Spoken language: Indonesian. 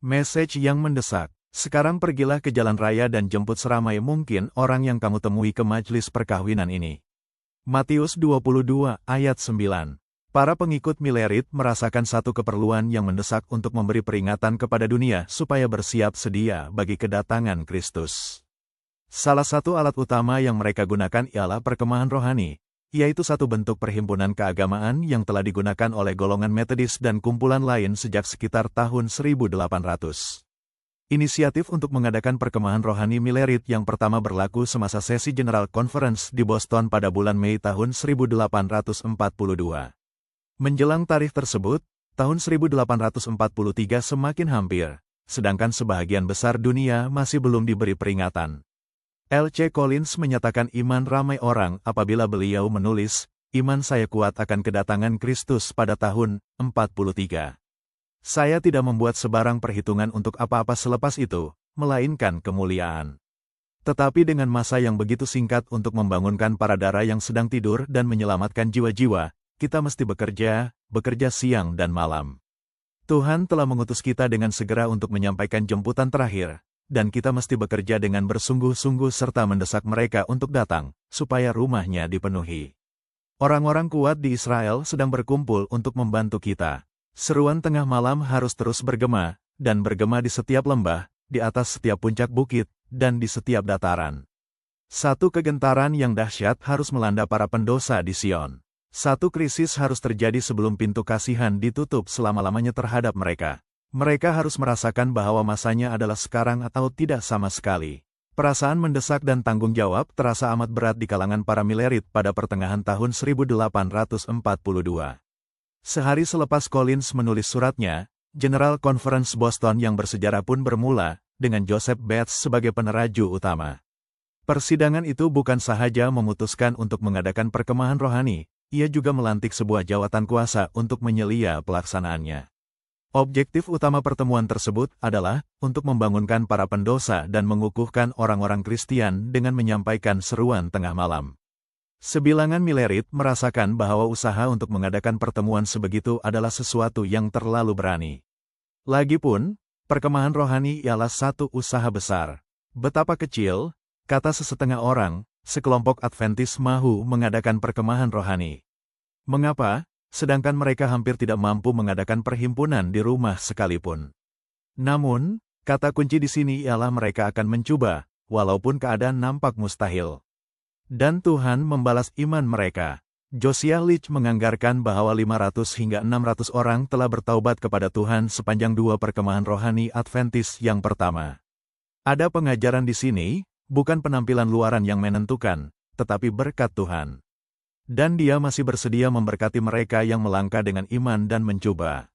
Message yang mendesak. Sekarang pergilah ke jalan raya dan jemput seramai mungkin orang yang kamu temui ke majelis perkawinan ini. Matius 22 ayat 9. Para pengikut Milerit merasakan satu keperluan yang mendesak untuk memberi peringatan kepada dunia supaya bersiap sedia bagi kedatangan Kristus. Salah satu alat utama yang mereka gunakan ialah perkemahan rohani, yaitu satu bentuk perhimpunan keagamaan yang telah digunakan oleh golongan Metodis dan kumpulan lain sejak sekitar tahun 1800. Inisiatif untuk mengadakan perkemahan rohani Milerit yang pertama berlaku semasa sesi General Conference di Boston pada bulan Mei tahun 1842. Menjelang tarikh tersebut, tahun 1843 semakin hampir, sedangkan sebahagian besar dunia masih belum diberi peringatan. L.C. Collins menyatakan iman ramai orang apabila beliau menulis, "Iman saya kuat akan kedatangan Kristus pada tahun 43. Saya tidak membuat sebarang perhitungan untuk apa-apa selepas itu, melainkan kemuliaan." Tetapi dengan masa yang begitu singkat untuk membangunkan para dara yang sedang tidur dan menyelamatkan jiwa-jiwa, kita mesti bekerja siang dan malam. Tuhan telah mengutus kita dengan segera untuk menyampaikan jemputan terakhir, dan kita mesti bekerja dengan bersungguh-sungguh serta mendesak mereka untuk datang, supaya rumahnya dipenuhi. Orang-orang kuat di Israel sedang berkumpul untuk membantu kita. Seruan tengah malam harus terus bergema, dan bergema di setiap lembah, di atas setiap puncak bukit, dan di setiap dataran. Satu kegentaran yang dahsyat harus melanda para pendosa di Sion. Satu krisis harus terjadi sebelum pintu kasihan ditutup selama-lamanya terhadap mereka. Mereka harus merasakan bahwa masanya adalah sekarang atau tidak sama sekali. Perasaan mendesak dan tanggung jawab terasa amat berat di kalangan para Milerit pada pertengahan tahun 1842. Sehari selepas Collins menulis suratnya, General Conference Boston yang bersejarah pun bermula, dengan Joseph Bates sebagai peneraju utama. Persidangan itu bukan sahaja memutuskan untuk mengadakan perkemahan rohani, ia juga melantik sebuah jawatan kuasa untuk menyelia pelaksanaannya. Objektif utama pertemuan tersebut adalah untuk membangunkan para pendosa dan mengukuhkan orang-orang Kristian dengan menyampaikan seruan tengah malam. Sebilangan Milerit merasakan bahwa usaha untuk mengadakan pertemuan sebegitu adalah sesuatu yang terlalu berani. Lagipun, perkemahan rohani ialah satu usaha besar. Betapa kecil, kata sesetengah orang, sekelompok Adventis mahu mengadakan perkemahan rohani. Mengapa? Sedangkan mereka hampir tidak mampu mengadakan perhimpunan di rumah sekalipun. Namun, kata kunci di sini ialah mereka akan mencoba, walaupun keadaan nampak mustahil. Dan Tuhan membalas iman mereka. Josiah Leach menganggarkan bahwa 500 hingga 600 orang telah bertaubat kepada Tuhan sepanjang dua perkemahan rohani Adventis yang pertama. Ada pengajaran di sini, bukan penampilan luaran yang menentukan, tetapi berkat Tuhan. Dan Dia masih bersedia memberkati mereka yang melangkah dengan iman dan mencoba.